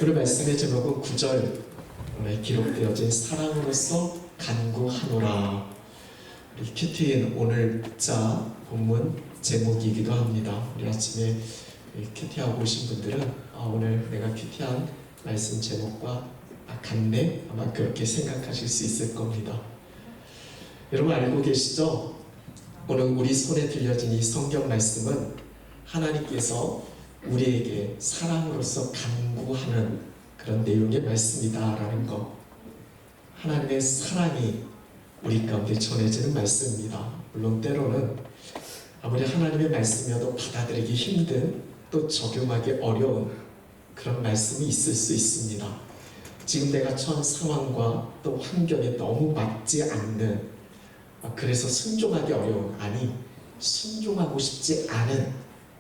오늘 말씀의 제목은 9절에 기록되어진 사랑으로서 간구하노라. 우리 큐티인 오늘 자 본문 제목이기도 합니다. 우리 아침에 큐티하고 오신 분들은 오늘 내가 큐티한 말씀 제목과 같네? 아마 그렇게 생각하실 수 있을 겁니다. 여러분 알고 계시죠? 오늘 우리 손에 들려진 이 성경 말씀은 하나님께서 우리에게 사랑으로서 간구하는 그런 내용의 말씀이다라는 것, 하나님의 사랑이 우리 가운데 전해지는 말씀입니다. 물론 때로는 아무리 하나님의 말씀이어도 받아들이기 힘든, 또 적용하기 어려운 그런 말씀이 있을 수 있습니다. 지금 내가 처한 상황과 또 환경에 너무 맞지 않는, 그래서 순종하기 어려운, 아니 순종하고 싶지 않은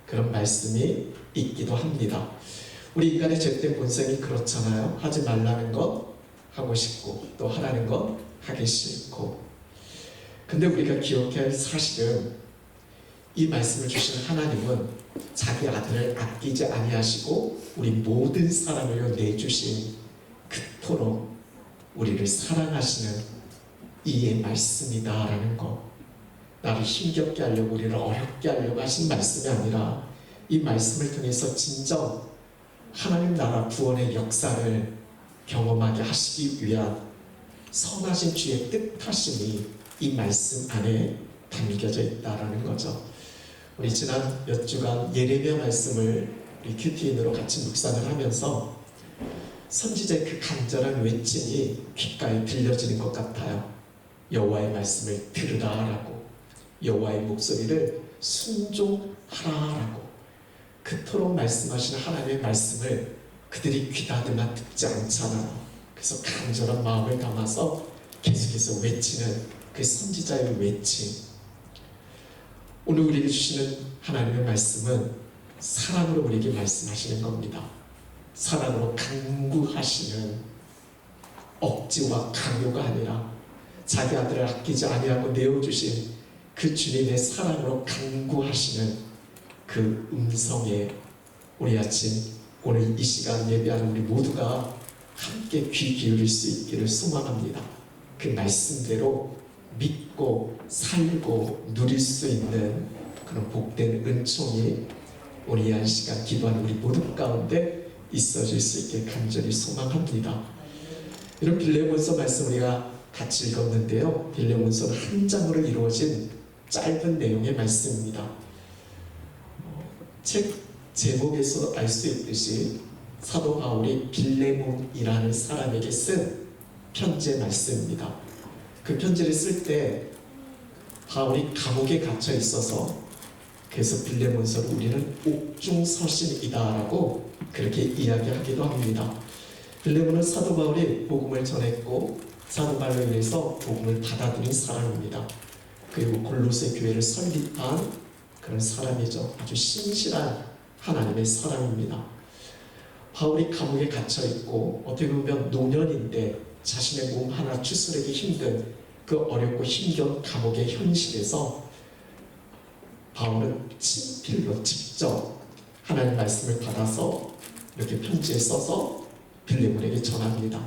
그런 말씀이 있기도 합니다. 우리 인간의 죄된 본성이 그렇잖아요. 하지 말라는 것 하고 싶고, 또 하라는 것 하기 싫고. 근데 우리가 기억해야 할 사실은 이 말씀을 주신 하나님은 자기 아들을 아끼지 아니하시고 우리 모든 사람을 내주신 그토록 우리를 사랑하시는 이의 말씀이다라는 것, 나를 힘겹게 하려고 우리를 어렵게 하려고 하신 말씀이 아니라 이 말씀을 통해서 진정 하나님 나라 구원의 역사를 경험하게 하시기 위한 선하신 주의 뜻하심이 이 말씀 안에 담겨져 있다라는 거죠. 우리 지난 몇 주간 예레미야 말씀을 우리 큐티인으로 같이 묵상을 하면서 선지자의 그 간절한 외침이 귓가에 들려지는 것 같아요. 여호와의 말씀을 들으라라고, 여호와의 목소리를 순종하라라고. 그토록 말씀하시는 하나님의 말씀을 그들이 귀다듬어 듣지 않잖아요. 그래서 간절한 마음을 담아서 계속해서 외치는 그 선지자의 외침. 오늘 우리에게 주시는 하나님의 말씀은 사랑으로 우리에게 말씀하시는 겁니다. 사랑으로 간구하시는, 억지와 강요가 아니라 자기 아들을 아끼지 아니하고 내어주신 그 주님의 사랑으로 간구하시는 그 음성에 우리 아침 오늘 이 시간 예배하는 우리 모두가 함께 귀 기울일 수 있기를 소망합니다. 그 말씀대로 믿고 살고 누릴 수 있는 그런 복된 은총이 오늘 이 한 시간 기도하는 우리 모두 가운데 있어질 수 있게 간절히 소망합니다. 이런 빌레몬서 말씀 우리가 같이 읽었는데요. 빌레몬서는 한 장으로 이루어진 짧은 내용의 말씀입니다. 책 제목에서 알 수 있듯이 사도 바울이 빌레몬이라는 사람에게 쓴 편지의 말씀입니다. 그 편지를 쓸 때 바울이 감옥에 갇혀 있어서, 그래서 빌레몬서를 우리는 옥중서신이다라고 그렇게 이야기하기도 합니다. 빌레몬은 사도 바울이 복음을 전했고 사도 바울로 인해서 복음을 받아들인 사람입니다. 그리고 골로새 교회를 설립한 그런 사람이죠. 아주 신실한 하나님의 사람입니다. 바울이 감옥에 갇혀 있고 어떻게 보면 노년인데 자신의 몸 하나 추스르기 힘든 그 어렵고 힘겨운 감옥의 현실에서 바울은 친필로 직접 하나님의 말씀을 받아서 이렇게 편지에 써서 빌레몬에게 전합니다.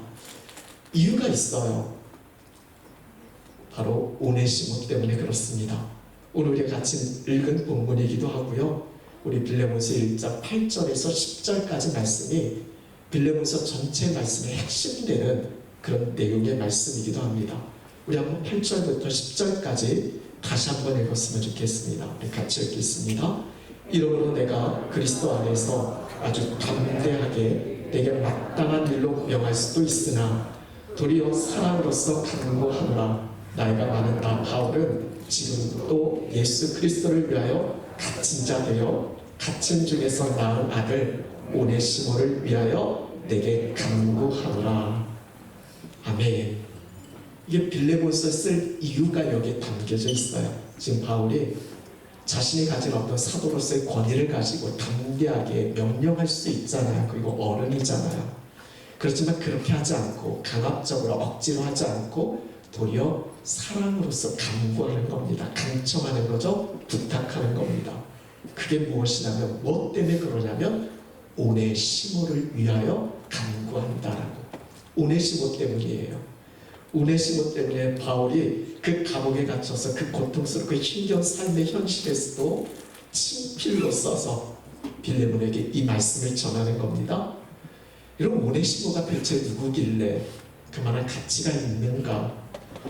이유가 있어요. 바로 오네시모 때문에 그렇습니다. 오늘 우리가 같이 읽은 본문이기도 하고요. 우리 빌레몬서 1장 8절에서 10절까지 말씀이 빌레몬서 전체 말씀의 핵심되는 그런 내용의 말씀이기도 합니다. 우리 한번 8절부터 10절까지 다시 한번 읽었으면 좋겠습니다. 우리 같이 읽겠습니다. 이러므로 내가 그리스도 안에서 아주 담대하게 내게 마땅한 일로 명할 수도 있으나 도리어 사랑으로서 간구하노라. 나이가 많은 나 바울은 지금 또 예수 그리스도를 위하여 갇힌 자 되어 갇힌 중에서 낳은 아들 오네시모를 위하여 내게 간구하노라. 아멘. 이게 빌레몬서 쓸 이유가 여기에 담겨져 있어요. 지금 바울이 자신이 가진 어떤 사도로서의 권위를 가지고 담대하게 명령할 수 있잖아요. 그리고 어른이잖아요. 그렇지만 그렇게 하지 않고 강압적으로 억지로 하지 않고 도리어 사랑으로서 간구하는 겁니다. 간청하는 거죠. 부탁하는 겁니다. 그게 무엇이냐면, 뭐 때문에 그러냐면 오네시모를 위하여 간구한다라고. 오네시모 때문이에요. 오네시모 때문에 바울이 그 감옥에 갇혀서 그 고통스럽고 힘겨운 삶의 현실에서도 친필로 써서 빌레몬에게 이 말씀을 전하는 겁니다. 이런 오네시모가 대체 누구길래 그만한 가치가 있는가?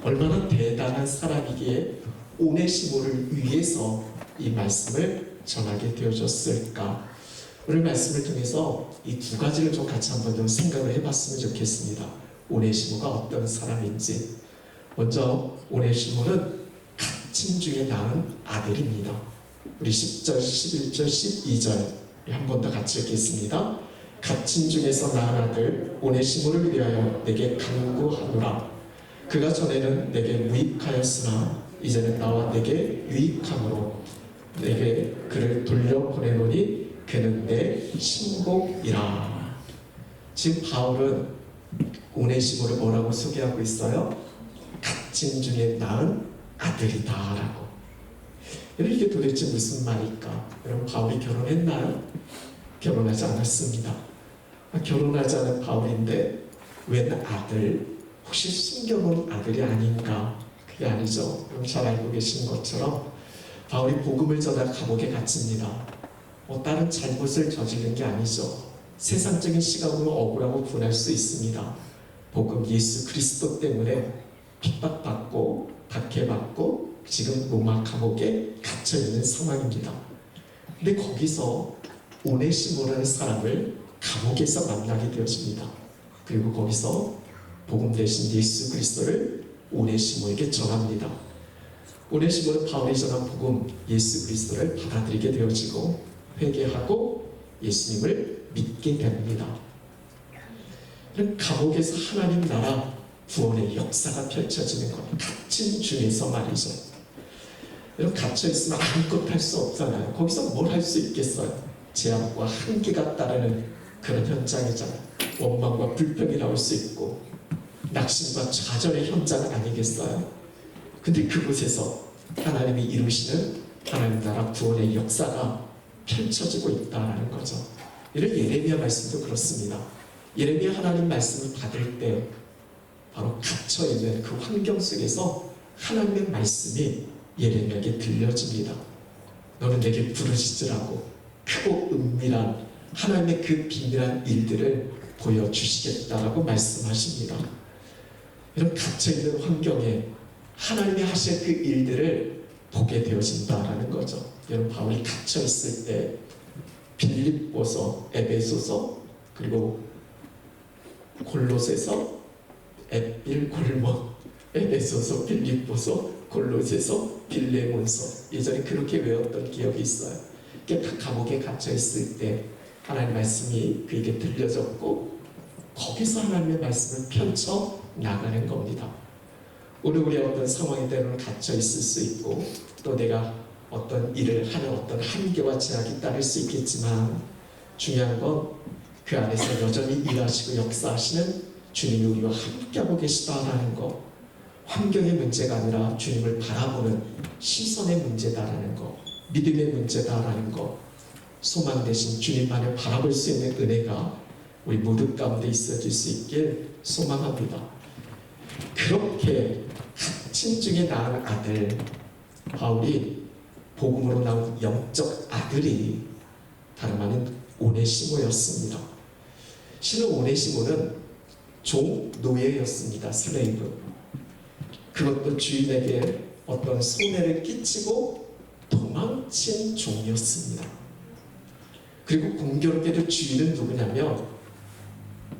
얼마나 대단한 사람이기에 오네시모를 위해서 이 말씀을 전하게 되어졌을까? 오늘 말씀을 통해서 이 두 가지를 좀 같이 한번 좀 생각을 해봤으면 좋겠습니다. 오네시모가 어떤 사람인지. 먼저 오네시모는 갇힌 중에 낳은 아들입니다. 우리 10절, 11절, 12절 한 번 더 같이 읽겠습니다. 갇힌 중에서 낳은 아들 오네시모를 위하여 내게 간구하노라. 그가 전에는 내게 무익하였으나 이제는 나와 내게 유익함으로 내게 그를 돌려보내노니 그는 내 신복이라. 지금 바울은 오네시모를 뭐라고 소개하고 있어요? 갇힌 중에 낳은 아들이다 라고. 이게 도대체 무슨 말일까? 여러분, 바울이 결혼했나요? 결혼하지 않았습니다. 결혼하지 않은 바울인데 웬 아들? 혹시 숨겨놓은 아들이 아닌가? 그게 아니죠. 여러분 잘 알고 계신 것처럼 바울이 복음을 전하 감옥에 갇힙니다. 다른 잘못을 저지른 게 아니죠. 세상적인 시각으로 억울하고 분할 수 있습니다. 복음 예수 그리스도 때문에 핍박받고 박해받고 지금 로마 감옥에 갇혀있는 상황입니다. 근데 거기서 오네시모라는 사람을 감옥에서 만나게 되어집니다. 그리고 거기서 복음 대신 예수 그리스도를 오네시모에게 전합니다. 오네시모는 바울이 전한 복음 예수 그리스도를 받아들이게 되어지고 회개하고 예수님을 믿게 됩니다. 감옥에서 하나님 나라 구원의 역사가 펼쳐지는 것, 갇힌 중에서 말이죠. 여러분, 갇혀있으면 아무것도 할 수 없잖아요. 거기서 뭘 할 수 있겠어요? 제약과 한계가 따르는 그런 현장이잖아요. 원망과 불평이 나올 수 있고 낙심과 좌절의 현장 아니겠어요? 근데 그곳에서 하나님이 이루시는 하나님 나라 구원의 역사가 펼쳐지고 있다는 거죠. 이런 예레미야 말씀도 그렇습니다. 예레미야 하나님 말씀을 받을 때 바로 갇혀있는 그 환경 속에서 하나님의 말씀이 예레미야에게 들려집니다. 너는 내게 부르짖으라고 크고 은밀한 하나님의 그 비밀한 일들을 보여주시겠다라고 말씀하십니다. 이런 갇혀있는 환경에 하나님이 하실 그 일들을 보게 되어진다라는 거죠. 여러분, 바울이 갇혀있을 때 빌립보서, 에베소서, 그리고 골로새서, 에필, 골목, 에베소서, 빌립보서, 골로새서, 빌레몬서, 예전에 그렇게 외웠던 기억이 있어요. 감옥에 갇혀있을 때 하나님의 말씀이 그에게 들려졌고 거기서 하나님의 말씀을 펼쳐 나가는 겁니다. 오늘 우리의 어떤 상황에 때로는 갇혀 있을 수 있고 또 내가 어떤 일을 하는 어떤 한계와 제약이 따를 수 있겠지만 중요한 건 그 안에서 여전히 일하시고 역사하시는 주님이 우리와 함께하고 계시다라는 것, 환경의 문제가 아니라 주님을 바라보는 시선의 문제다라는 것, 믿음의 문제다라는 것, 소망 대신 주님만을 바라볼 수 있는 은혜가 우리 모두 가운데 있어질 수 있길 소망합니다. 그렇게 갇힌 중에 낳은 아들 바울이 복음으로 나온 영적 아들이 다름 아닌 오네시모였습니다. 실은 오네시모는 종 노예였습니다. 슬레이브. 그것도 주인에게 어떤 손해를 끼치고 도망친 종이었습니다. 그리고 공교롭게도 주인은 누구냐면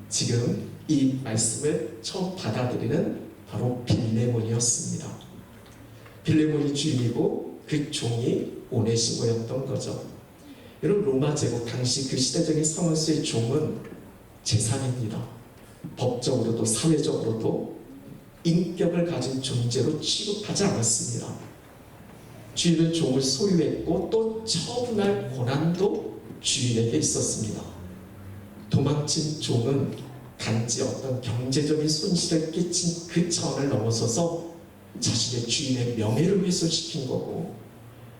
지금 이 말씀을 처음 받아들이는 바로 빌레몬이었습니다. 빌레몬이 주인이고 그 종이 오네시모였던 거죠. 여러분, 로마 제국 당시 그 시대적인 상황 속의 종은 재산입니다. 법적으로도 사회적으로도 인격을 가진 존재로 취급하지 않았습니다. 주인은 종을 소유했고 또 처분할 권한도 주인에게 있었습니다. 도망친 종은 단지 어떤 경제적인 손실을 끼친 그 차원을 넘어서서 자신의 주인의 명예를 훼손시킨 거고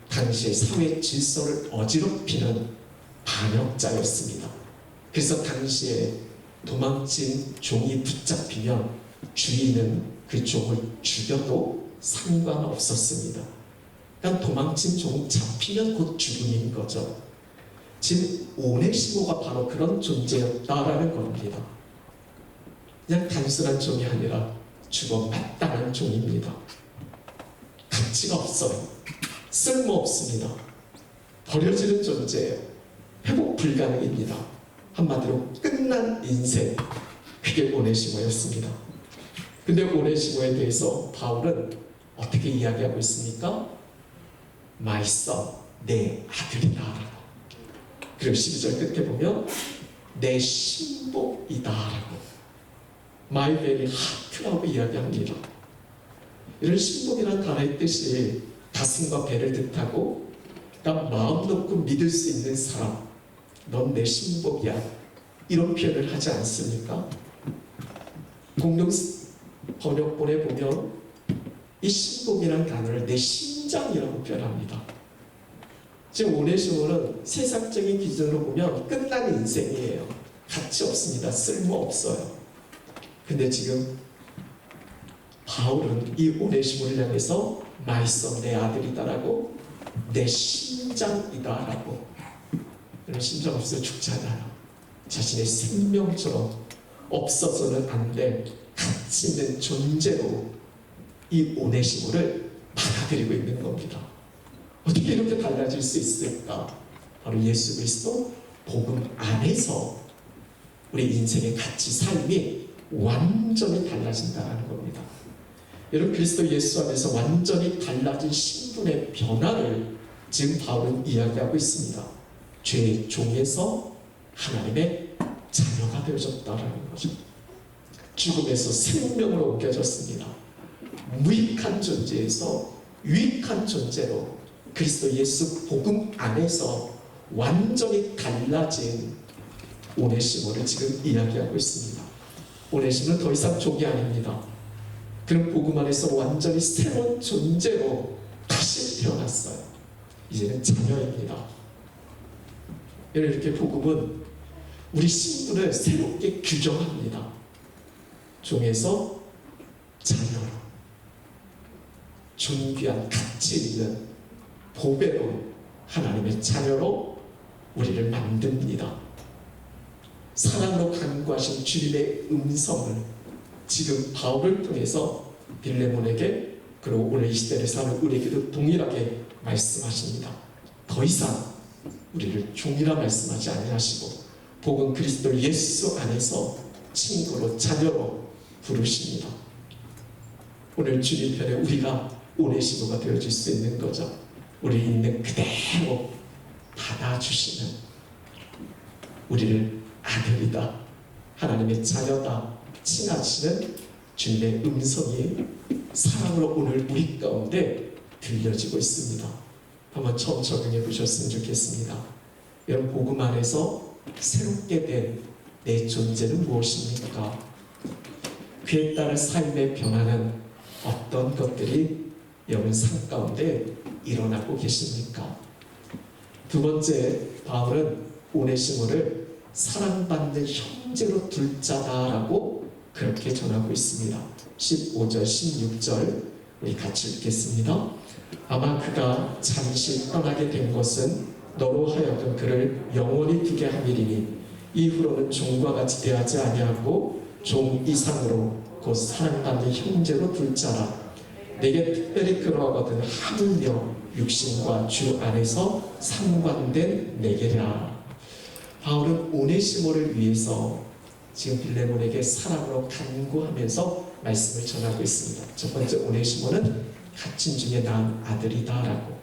당시의 사회 질서를 어지럽히는 반역자였습니다. 그래서 당시에 도망친 종이 붙잡히면 주인은 그 종을 죽여도 상관없었습니다. 그러니까 도망친 종 잡히면 곧 죽음인 거죠. 지금 오네시모가 바로 그런 존재였다라는 겁니다. 그냥 단순한 종이 아니라 죽어 마땅한 종입니다. 가치가 없어요. 쓸모없습니다. 버려지는 존재예요. 회복 불가능입니다. 한마디로 끝난 인생, 그게 오네시모였습니다. 근데 오네시모에 대해서 바울은 어떻게 이야기하고 있습니까? My son, 내 아들이다. 그리고 12절 끝에 보면 내 신복이다라고 My very heart라고 이야기합니다. 이런 신복이라는 단어의 뜻이 가슴과 배를 뜻하고 난 마음 놓고 믿을 수 있는 사람, 넌 내 신복이야, 이런 표현을 하지 않습니까? 공동 번역본에 보면 이 신복이라는 단어를 내 심장이라고 표현합니다. 지금 오네시모는 세상적인 기준으로 보면 끝난 인생이에요. 가치 없습니다. 쓸모없어요. 근데 지금 바울은 이 오네시모를 향해서 My son, 내 아들이다라고, 내 심장이다라고. 이런 심장 없으면 죽잖아요. 자신의 생명처럼 없어서는 안 될 가치 있는 존재로 이 오네시모를 받아들이고 있는 겁니다. 어떻게 이렇게 달라질 수 있을까? 바로 예수 그리스도 복음 안에서 우리 인생의 가치, 삶이 완전히 달라진다는 겁니다. 여러분, 그리스도 예수 안에서 완전히 달라진 신분의 변화를 지금 바울은 이야기하고 있습니다. 죄의 종에서 하나님의 자녀가 되어졌다는 거죠. 죽음에서 생명으로 옮겨졌습니다. 무익한 존재에서 유익한 존재로 그리스도 예수 복음 안에서 완전히 달라진 오네시모를 지금 이야기하고 있습니다. 오네시모는 더 이상 종이 아닙니다. 그는 복음 안에서 완전히 새로운 존재로 다시 태어났어요. 이제는 자녀입니다. 이렇게 복음은 우리 신분을 새롭게 규정합니다. 종에서 자녀로, 존귀한 가치 있는 보배로운 하나님의 자녀로 우리를 만듭니다. 사랑으로 간구하신 주님의 음성을 지금 바울을 통해서 빌레몬에게, 그리고 오늘 이 시대를 사는 우리에게도 동일하게 말씀하십니다. 더 이상 우리를 종이라 말씀하지 아니하시고 복음 그리스도 예수 안에서 친구로, 자녀로 부르십니다. 오늘 주님 편에 우리가 오네시모가 되어줄 수 있는 거죠. 우리 있는 그대로 받아주시는, 우리를 아들이다, 하나님의 자녀다 칭하시는 주님의 음성이 사랑으로 오늘 우리 가운데 들려지고 있습니다. 한번 처음 적용해 보셨으면 좋겠습니다. 여러분, 복음 안에서 새롭게 된 내 존재는 무엇입니까? 그에 따른 삶의 변화는 어떤 것들이 여러분 삶 가운데 일어나고 계십니까? 두 번째, 바울은 오네시모를 사랑받는 형제로 둘 자다라고 그렇게 전하고 있습니다. 15절, 16절 우리 같이 읽겠습니다. 아마 그가 잠시 떠나게 된 것은 너로 하여금 그를 영원히 두게 함이리니 이후로는 종과 같이 대하지 아니하고 종 이상으로 곧 사랑받는 형제로 둘 자라. 내게 특별히 그러하거든 하물며 육신과 주 안에서 상관된 내게라. 바울은 오네시모를 위해서 지금 빌레몬에게 사랑으로 간구하면서 말씀을 전하고 있습니다. 첫 번째, 오네시모는 갇힌 중에 낳은 아들이다라고.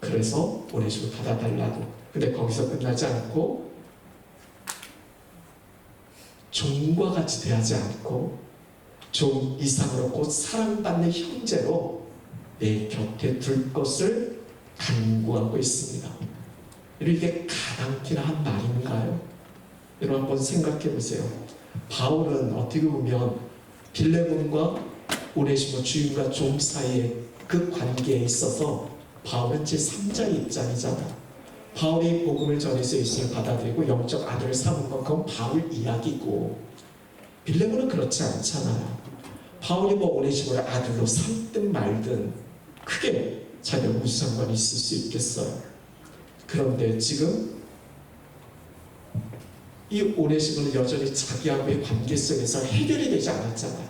그래서 오네시모 받아달라고. 근데 거기서 끝나지 않고 종과 같이 대하지 않고 종 이상으로 곧 사랑받는 형제로 내 곁에 둘 것을 간구하고 있습니다. 이게 가당키나 한 말인가요? 여러분 한번 생각해 보세요. 바울은 어떻게 보면 빌레몬과 오네시모, 주인과 종 사이의 그 관계에 있어서 바울은 제3자의 입장이잖아. 바울이 복음을 전해서 예수님을 받아들이고 영적 아들을 삼은 건 그건 바울 이야기고, 빌레몬은 그렇지 않잖아요. 바울이 뭐 오네시모를 아들로 삼든 말든 크게 자기가 무슨 상관이 있을 수 있겠어요. 그런데 지금 이 오네시모는 여전히 자기하고의 관계 속에서 해결이 되지 않았잖아요.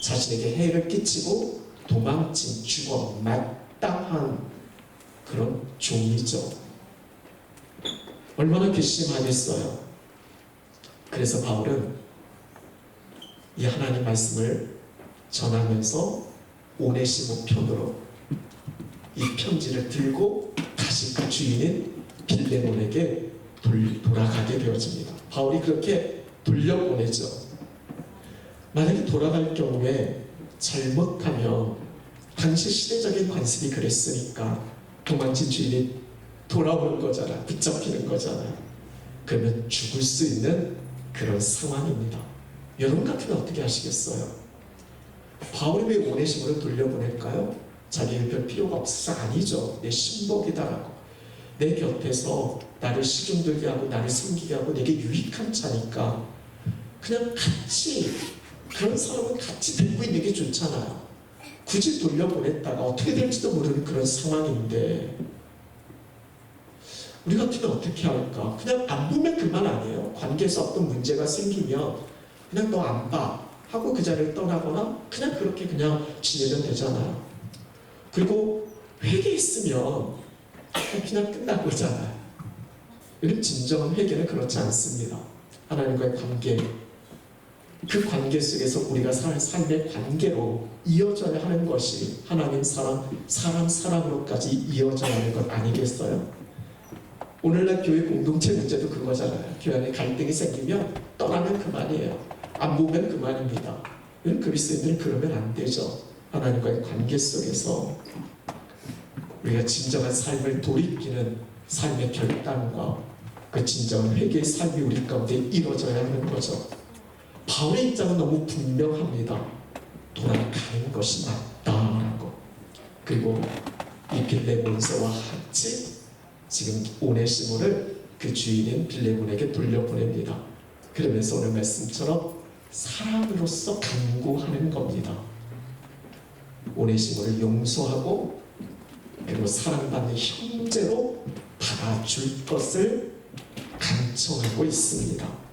자신에게 해를 끼치고 도망친 죽어 마땅한 그런 종이죠. 얼마나 괘씸하겠어요. 그래서 바울은 이 하나님 말씀을 전하면서 오네시모 편으로 이 편지를 들고 다시 그 주인인 빌레몬에게 돌아가게 되어집니다. 바울이 그렇게 돌려보내죠. 만약에 돌아갈 경우에 잘못하면 당시 시대적인 관습이 그랬으니까 도망친 주인이 돌아오는 거잖아. 붙잡히는 거잖아요. 그러면 죽을 수 있는 그런 상황입니다. 여러분 같으면 어떻게 하시겠어요? 바울이 왜 오네시모를 돌려보낼까요? 자기가 별 필요가 없어서 아니죠. 내 신복이다라고, 내 곁에서 나를 시중들게 하고 나를 섬기게 하고 내게 유익한 자니까 그냥 같이, 그런 사람은 같이 데리고 있는 게 좋잖아요. 굳이 돌려보냈다가 어떻게 될지도 모르는 그런 상황인데 우리 같으면 어떻게 할까? 그냥 안 보면 그만 아니에요. 관계에서 어떤 문제가 생기면 그냥 너 안 봐 하고 그 자리를 떠나거나 그냥 그렇게 그냥 지내면 되잖아요. 그리고 회개했으면 그냥 끝난 거잖아요. 이런 진정한 회개는 그렇지 않습니다. 하나님과의 관계, 그 관계 속에서 우리가 살 삶의 관계로 이어져야 하는 것이 하나님 사랑, 사람 사랑으로까지 이어져야 하는 것 아니겠어요? 오늘날 교회 공동체 문제도 그거잖아요. 교회 안에 갈등이 생기면 떠나면 그만이에요. 안 보면 그만입니다. 이런 그리스도인들은 그러면 안 되죠. 하나님과의 관계 속에서 우리가 진정한 삶을 돌이키는 삶의 결단과 그 진정한 회개의 삶이 우리 가운데 이루어져야 하는 거죠. 바울의 입장은 너무 분명합니다. 돌아가는 것이 맞다라고. 그리고 이 빌레몬서와 같이 지금 오네시모를 그 주인인 빌레몬에게 돌려보냅니다. 그러면서 오늘 말씀처럼 사랑으로서 간구하는 겁니다. 오네시모를 용서하고 그리고 사랑받는 형제로 받아줄 것을 간청하고 있습니다.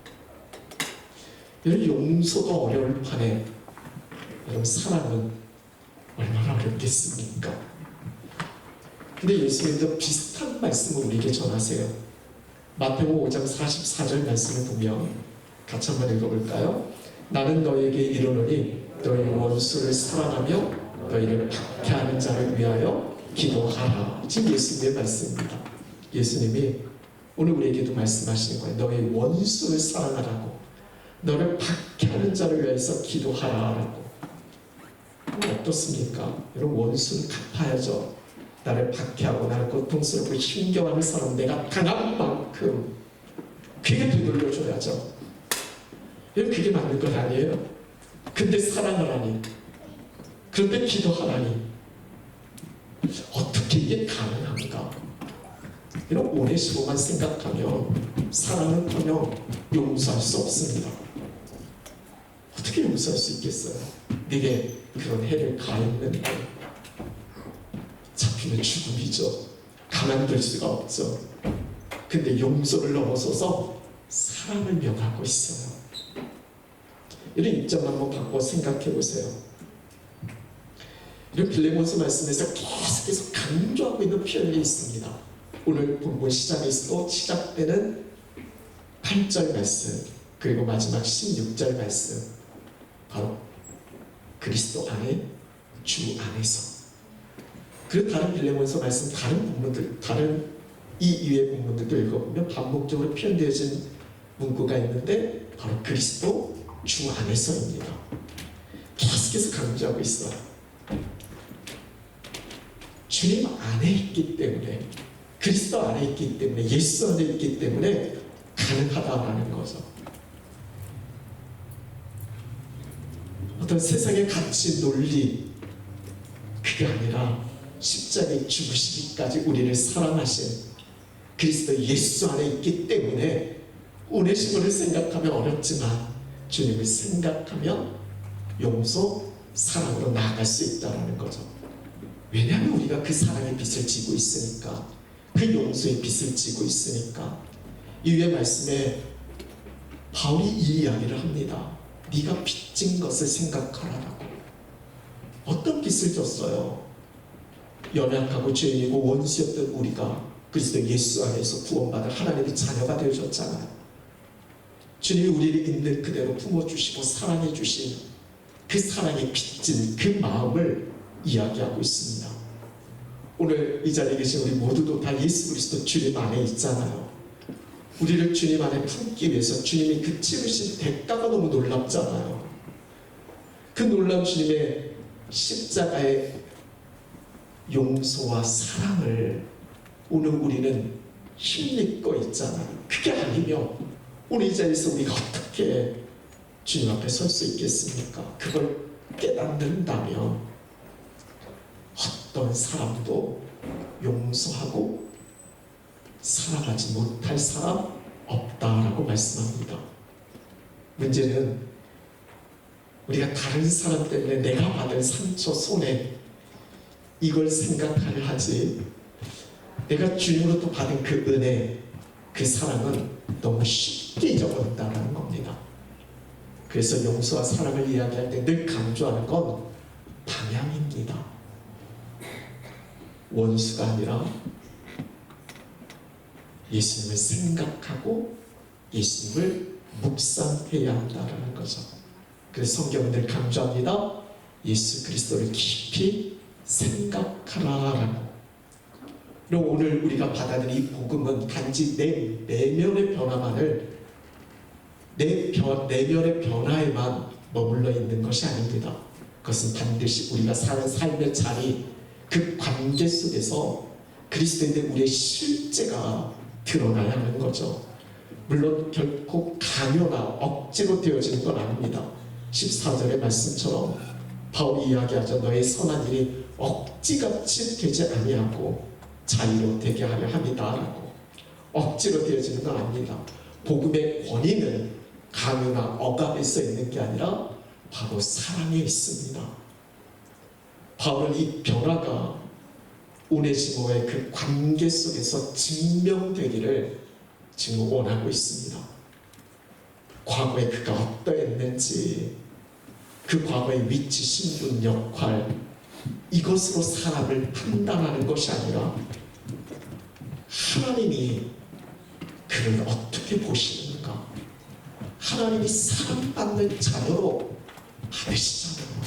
여러분, 용서도 어려울 판에 여러분 사랑은 얼마나 어렵겠습니까? 근데 예수님도 비슷한 말씀을 우리에게 전하세요. 마태복음 5장 44절 말씀을 보면 같이 한번 읽어볼까요? 나는 너에게 이르노니 너희 원수를 사랑하며 너희를 박해하는 자를 위하여 기도하라. 지금 예수님의 말씀입니다. 예수님이 오늘 우리에게도 말씀하시는 거예요. 너희 원수를 사랑하라고, 너를 박해하는 자를 위해서 기도하라라고. 어떻습니까? 여러분, 원수는 갚아야죠. 나를 박해하고 나를 고통스럽고 힘겨워하는 사람, 내가 당한 만큼 그게 되돌려줘야죠. 여러분, 그게 맞는 것 아니에요? 근데 사랑을 하니, 그런데 기도하라니, 어떻게 이게 가능한가? 이런 오네시모만 생각하면 사랑은커녕 용서할 수 없습니다. 어떻게 용서할 수 있겠어요? 내게 그런 해를 가했는데 잡히면 죽음이죠. 가만둘 수가 없죠. 근데 용서를 넘어서서 사랑을 명하고 있어요. 이런 입장 한번 바꿔 생각해 보세요. 이런 빌레몬서 말씀에서 계속해서 강조하고 있는 표현이 있습니다. 오늘 본문 시작에서도 시작되는 8절 말씀, 그리고 마지막 16절 말씀, 바로 그리스도 안에, 주 안에서. 그리고 다른 빌레몬서 말씀, 다른 본문들, 다른 이 이외의 본문들도 읽어보면 반복적으로 표현되어진 문구가 있는데 바로 그리스도, 주 안에서입니다. 계속해서 강조하고 있어요. 주님 안에 있기 때문에, 그리스도 안에 있기 때문에, 예수 안에 있기 때문에 가능하다라는 거죠. 어떤 세상의 가치, 논리, 그게 아니라 십자가에 죽으시기까지 우리를 사랑하신 그리스도 예수 안에 있기 때문에 오네시모를 생각하면 어렵지만 주님을 생각하면 용서, 사랑으로 나아갈 수 있다는 거죠. 왜냐하면 우리가 그 사랑의 빛을 지고 있으니까, 그 용서의 빛을 지고 있으니까. 이 위의 말씀에 바울이 이 이야기를 합니다. 네가 빚진 것을 생각하라라고. 어떤 빚을 졌어요? 연약하고 죄인이고 원수였던 우리가 그리스도 예수 안에서 구원받아 하나님의 자녀가 되어졌잖아요. 주님이 우리를 있는 그대로 품어주시고 사랑해 주신 그 사랑에 빚진 그 마음을 이야기하고 있습니다. 오늘 이 자리에 계신 우리 모두도 다 예수 그리스도 주님 안에 있잖아요. 우리를 주님 안에 품기 위해서 주님이 그 치르신 대가가 너무 놀랍잖아요. 그 놀라운 주님의 십자가의 용서와 사랑을 오늘 우리는 힘입고 있잖아요. 그게 아니면 오늘 이 자리에서 우리가 어떻게 주님 앞에 설 수 있겠습니까? 그걸 깨닫는다면 어떤 사람도 용서하고 살아가지 못할 사람 없다라고 말씀합니다. 문제는 우리가 다른 사람 때문에 내가 받은 상처, 손해 이걸 생각하려 하지, 내가 주님으로부터 받은 그 은혜, 그 사랑은 너무 쉽게 잊어버린다는 겁니다. 그래서 용서와 사랑을 이야기할 때 늘 강조하는 건 방향입니다. 원수가 아니라 예수님을 생각하고 예수님을 묵상해야 한다는 거죠. 그래서 성경은 늘 강조합니다. 예수 그리스도를 깊이 생각하라라고. 그리고 오늘 우리가 받아들인 이 복음은 단지 내 내면의 변화만을, 내면의 변화에만 머물러 있는 것이 아닙니다. 그것은 반드시 우리가 사는 삶의 자리, 그 관계 속에서 그리스도인된 우리의 실제가 드러나야 하는 거죠. 물론 결코 강요나 억지로 되어지는 건 아닙니다. 14절의 말씀처럼 바울이 이야기하죠. 너의 선한 일이 억지같이 되지 아니하고 자유로 되게 하려 합니다라고. 억지로 되어지는 건 아닙니다. 복음의 권위는 강요나 억압에 써 있는 게 아니라 바로 사랑에 있습니다. 바울은 이 변화가 오네시모의 그 관계 속에서 증명되기를 지금 원하고 있습니다. 과거에 그가 어떠했는지, 그 과거의 위치, 신분, 역할, 이것으로 사람을 판단하는 것이 아니라 하나님이 그를 어떻게 보시는가, 하나님이 사랑받는 자녀로 받으시잖아요.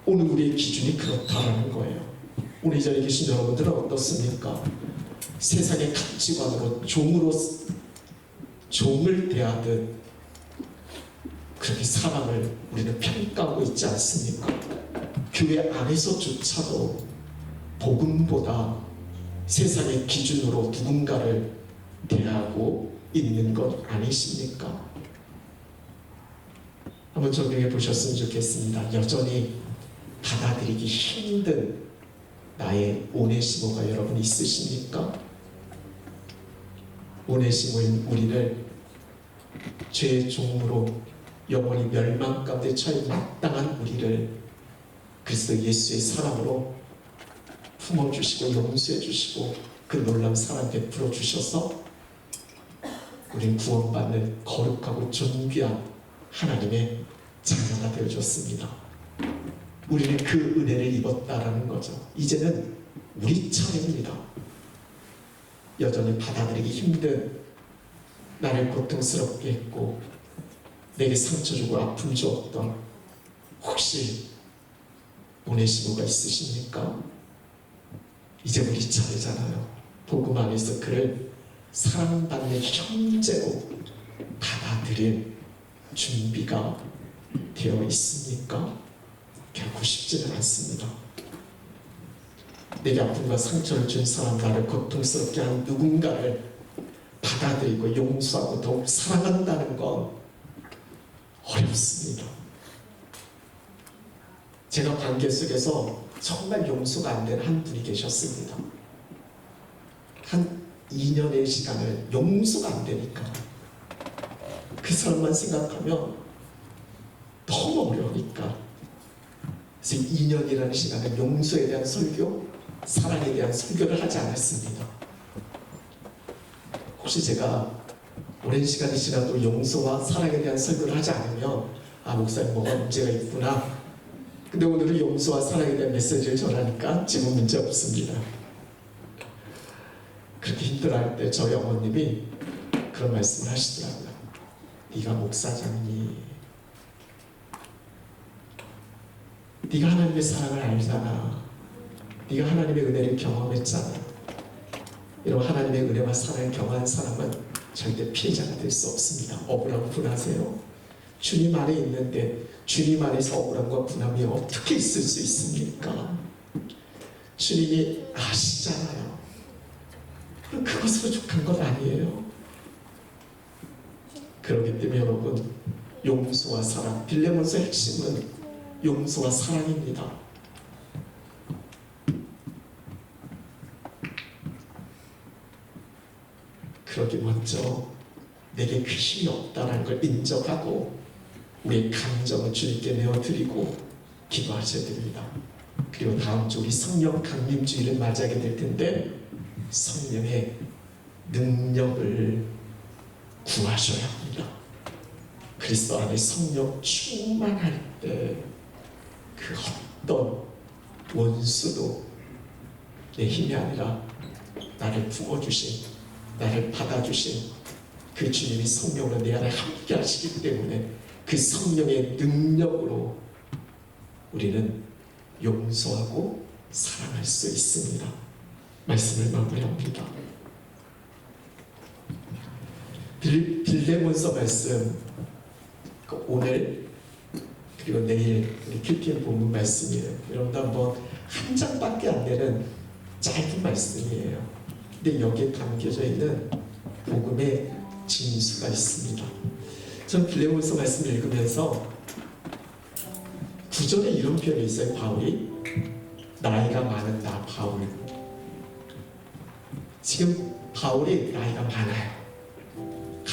오늘 우리의 기준이 그렇다는 거예요. 오늘 이 자리에 계신 여러분들은 어떻습니까? 세상의 가치관으로 종을 대하듯 그렇게 사람을 우리는 평가하고 있지 않습니까? 교회 안에서조차도 복음보다 세상의 기준으로 누군가를 대하고 있는 것 아니십니까? 한번 적용해 보셨으면 좋겠습니다. 여전히 받아들이기 힘든 나의 오네시모가 여러분 있으십니까? 오네시모인 우리를 죄의 종으로 영원히 멸망 가운데 처해 마땅한 우리를 그리스도 예수의 사랑으로 품어주시고 용서해주시고 그 놀라운 사랑 베풀어 주셔서 우리는 구원받는 거룩하고 존귀한 하나님의 자녀가 되어줬습니다. 우리는 그 은혜를 입었다라는 거죠. 이제는 우리 차례입니다. 여전히 받아들이기 힘든, 나를 고통스럽게 했고 내게 상처 주고 아픔 주었던 혹시 오네시모가 있으십니까? 이제 우리 차례잖아요. 복음 안에서 그를 사랑받는 형제로 받아들일 준비가 되어 있습니까? 결코 쉽지는 않습니다. 내게 아픔과 상처를 준 사람, 나를 고통스럽게 한 누군가를 받아들이고 용서하고 더욱 사랑한다는 건 어렵습니다. 제가 관계 속에서 정말 용서가 안 된 한 분이 계셨습니다. 한 2년의 시간을 용서가 안 되니까 그 사람만 생각하면 너무 어려우니까, 그래서 2년이라는 시간은 용서에 대한 설교, 사랑에 대한 설교를 하지 않았습니다. 혹시 제가 오랜 시간이 지나도 용서와 사랑에 대한 설교를 하지 않으면 목사님 뭐가 문제가 있구나. 근데 오늘은 용서와 사랑에 대한 메시지를 전하니까 지금 문제 없습니다. 그렇게 힘들어할 때 저희 어머님이 그런 말씀을 하시더라고요. 네가 목사장이니, 네가 하나님의 사랑을 알잖아. 네가 하나님의 은혜를 경험했잖아. 이런 하나님의 은혜와 사랑을 경험한 사람은 절대 피해자가 될 수 없습니다. 억울하고 분하세요? 주님 안에 있는데 주님 안에서 억울함과 분함이 어떻게 있을 수 있습니까? 주님이 아시잖아요. 그것으로 족한 것 아니에요. 그렇기 때문에 여러분, 용서와 사랑, 빌레몬서 핵심은 용서와 사랑입니다. 그러기 먼저 내게 그 힘이 없다는 걸 인정하고 우리의 감정을 주님께 내어드리고 기도하셔야 됩니다. 그리고 다음 주 우리 성령 강림주의를 맞이하게 될 텐데 성령의 능력을 구하셔야 합니다. 그리스도 안에 성령 충만할 때 그 어떤 원수도 내 힘이 아니라 나를 부어주신, 나를 받아주신 그 주님이 성령으로 내 안에 함께 하시기 때문에 그 성령의 능력으로 우리는 용서하고 사랑할 수 있습니다. 말씀을 마무리합니다. 빌레몬서 말씀, 오늘 그리고 내일 우리 큐티엔 본문 말씀이에요. 여러분도 한번 한 장밖에 안 되는 짧은 말씀이에요. 근데 여기에 담겨져 있는 복음의 진수가 있습니다. 전 빌레몬서 말씀을 읽으면서 9절에 이런 표현이 있어요. 바울이 나이가 많은 나 바울. 지금 바울이 나이가 많아요.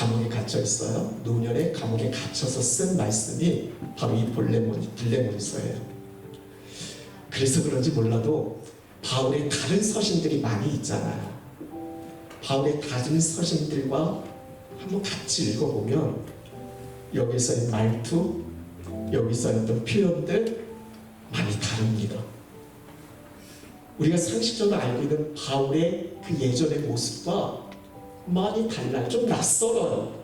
감옥에 갇혀 있어요. 노년에 감옥에 갇혀서 쓴 말씀이 바로 이 빌레몬서예요. 그래서 그런지 몰라도 바울의 다른 서신들이 많이 있잖아요. 바울의 다른 서신들과 한번 같이 읽어보면 여기서의 말투, 여기서의 어떤 표현들 많이 다릅니다. 우리가 상식적으로 알고 있는 바울의 그 예전의 모습과 많이 달라요. 좀 낯설어요.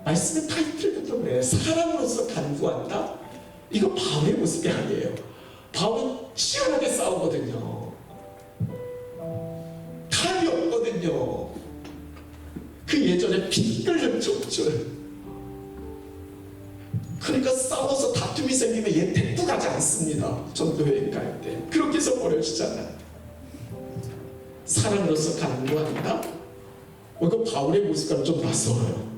말씀의 타이틀도 그래요. 사랑으로서 간구한다? 이거 바울의 모습이 아니에요. 바울은 치열하게 싸우거든요. 답이 없거든요. 그 예전에 피 끓는 족줄. 그러니까 싸워서 다툼이 생기면 얘 데리고 가지 않습니다. 전도여행 갈 때. 그렇게 해서 버려지잖아요. 사랑으로서 간구한다? 이거 바울의 모습과는 좀 낯설어요.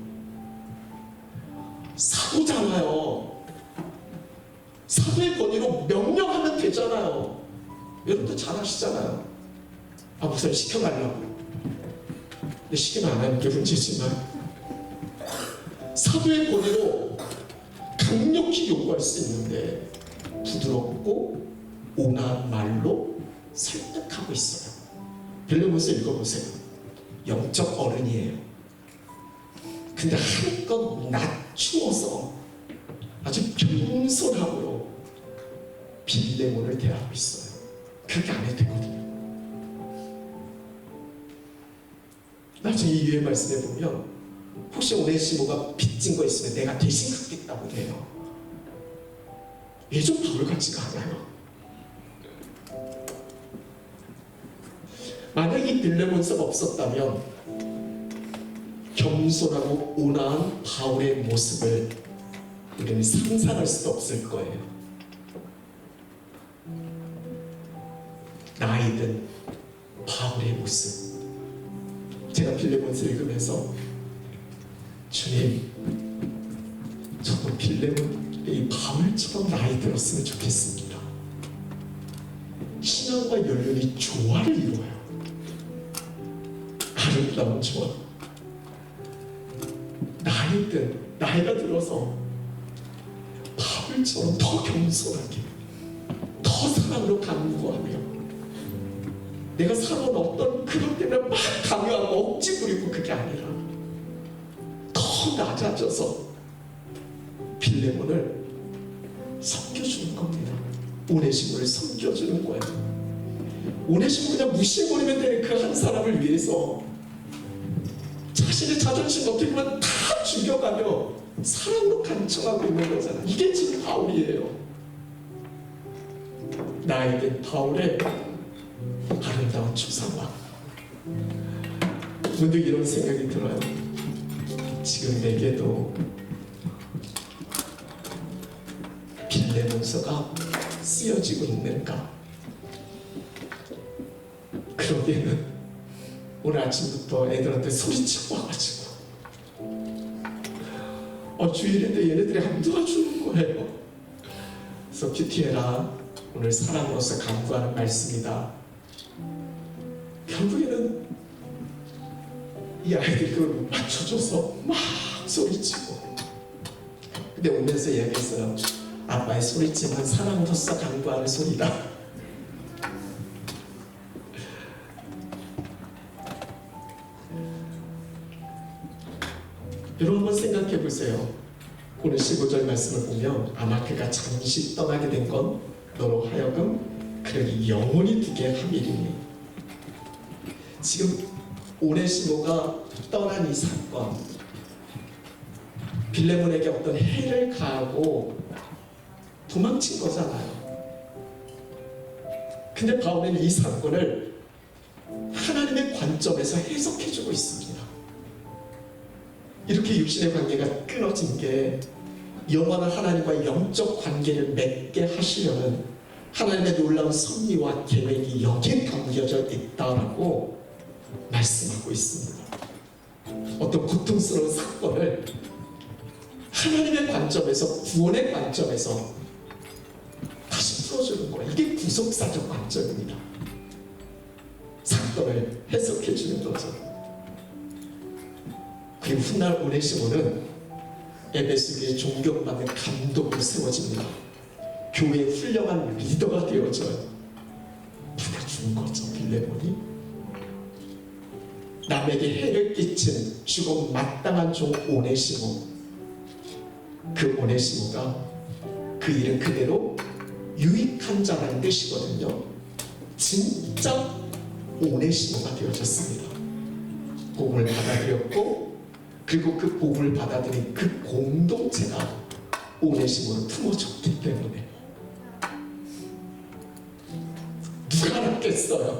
사도잖아요. 사도의 권위로 명령하면 되잖아요. 여러분도 잘 아시잖아요. 목사님 시켜달라고. 근데 시키면 안 하는 게 문제지만 사도의 권위로 강력히 요구할 수 있는데 부드럽고 온화한 말로 설득하고 있어요. 빌레몬서 읽어보세요. 영적 어른이에요. 근데 한껏 낮추어서 아주 겸손함으로 빌레몬을 대하고 있어요. 그렇게 안 해도 되거든요. 나중에 이 위에 말씀해 보면 혹시 오네시모가 빚진 거 있으면 내가 대신 갚겠다고 해요. 예전 바울 같지가 않아요. 만약 이 빌레몬서가 없었다면 겸손하고 온화한 바울의 모습을 우리는 상상할 수도 없을 거예요. 나이든 바울의 모습. 제가 빌레몬서 읽으면서 주님, 저도 빌레몬 이 바울처럼 나이 들었으면 좋겠습니다. 신앙과 연륜이 조화를 이루어요. 아름다운 조언. 나이가 들어서 바울처럼 더 겸손하게, 더 사랑으로 간구하며, 내가 살아온 어떤 그것 때문에 막 강요하고 억지 부리고 그게 아니라 더 낮아져서 빌레몬을 섬겨주는 겁니다. 오네시모를 섬겨주는 거예요. 오네시모 그냥 무시해버리면 되는 그 한 사람을 위해서 자신의 자존심 어떻게 보면 다 죽여가며 사랑으로 간청하고 있는 거잖아요. 이게 지금 바울이에요. 나에겐 바울의 아름다운 추상화. 문득 이런 생각이 들어요. 지금 내게도 빌레몬서가 쓰여지고 있는가? 그러기에는 오늘 아침부터 애들한테 소리치고 와가지고 주일인데 얘네들이 안 도와주는 거예요. 그래서 큐티에라, 오늘 사랑으로서 간구하는 말씀이다. 결국에는 이 아이들이 그걸 맞춰줘서 막 소리치고, 근데 오면서 이야기했어요. 아빠의 소리치면 사랑으로서 간구하는 소리다. 여러분 한번 생각해 보세요. 오늘 15절 말씀을 보면 아마 그가 잠시 떠나게 된 건 너로 하여금 그에게 영원히 두게 함이리니. 지금 오네시모가 떠난 이 사건, 빌레몬에게 어떤 해를 가하고 도망친 거잖아요. 근데 바울은 이 사건을 하나님의 관점에서 해석해주고 있습니다. 이렇게 육신의 관계가 끊어진 게 영원한 하나님과 영적 관계를 맺게 하시려는 하나님의 놀라운 섭리와 계획이 여기에 담겨져 있다라고 말씀하고 있습니다. 어떤 고통스러운 사건을 하나님의 관점에서, 구원의 관점에서 다시 풀어주는 거예요. 이게 구속사적 관점입니다. 사건을 해석해 주는 거죠. 그리고 훗날 오네시모는 에베소 교회에 존경받는 감독으로 세워집니다. 교회의 훌륭한 리더가 되어져요. 받아준 거죠, 빌레몬이. 남에게 해를 끼친 죽음 마땅한 종 오네시모. 그 오네시모가 그 일은 그대로 유익한 자라는 뜻이거든요. 진짜 오네시모가 되어졌습니다. 복음을 받아들였고, 그리고 그 복음을 받아들인 그 공동체가 오네시모를 품어줬기 때문에 누가 알았겠어요?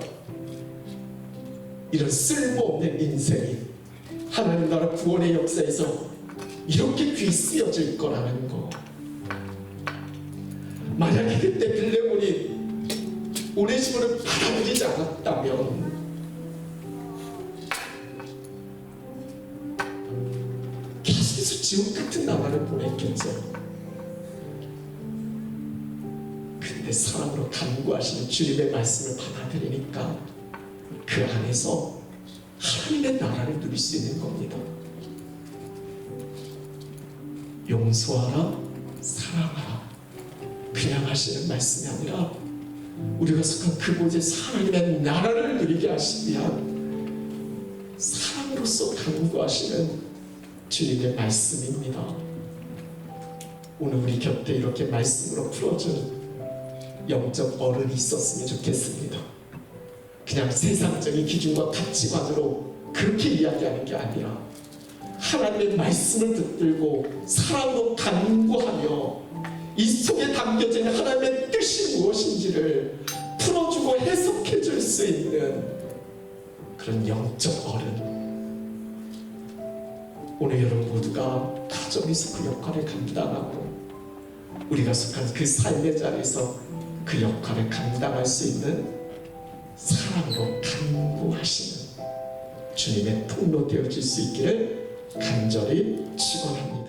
이런 쓸모없는 인생이 하나님 나라 구원의 역사에서 이렇게 귀 쓰여질 거라는 거. 만약에 그때 빌레몬이 오네시모를 받아들이지 않았다면 계속해서 지옥 같은 나라를 보냈겠죠. 근데 사랑으로 간구하시는 주님의 말씀을 받아들이니까 그 안에서 하나님의 나라를 누릴 수 있는 겁니다. 용서하라, 사랑하라, 그냥 하시는 말씀이 아니라 우리가 속한 그곳에서 하나님의 나라를 누리게 하시기 위한 사랑으로서 간구하시는 주님의 말씀입니다. 오늘 우리 곁에 이렇게 말씀으로 풀어준 영적 어른이 있었으면 좋겠습니다. 그냥 세상적인 기준과 가치관으로 그렇게 이야기하는 게 아니라 하나님의 말씀을 붙들고 사랑으로 간구하며 이 속에 담겨진 하나님의 뜻이 무엇인지를 풀어주고 해석해 줄 수 있는 그런 영적 어른. 오늘 여러분 모두가 가정에서 그 역할을 감당하고 우리가 속한 그 삶의 자리에서 그 역할을 감당할 수 있는 사랑으로 간구하시는 주님의 통로 되어질 수 있기를 간절히 축원합니다.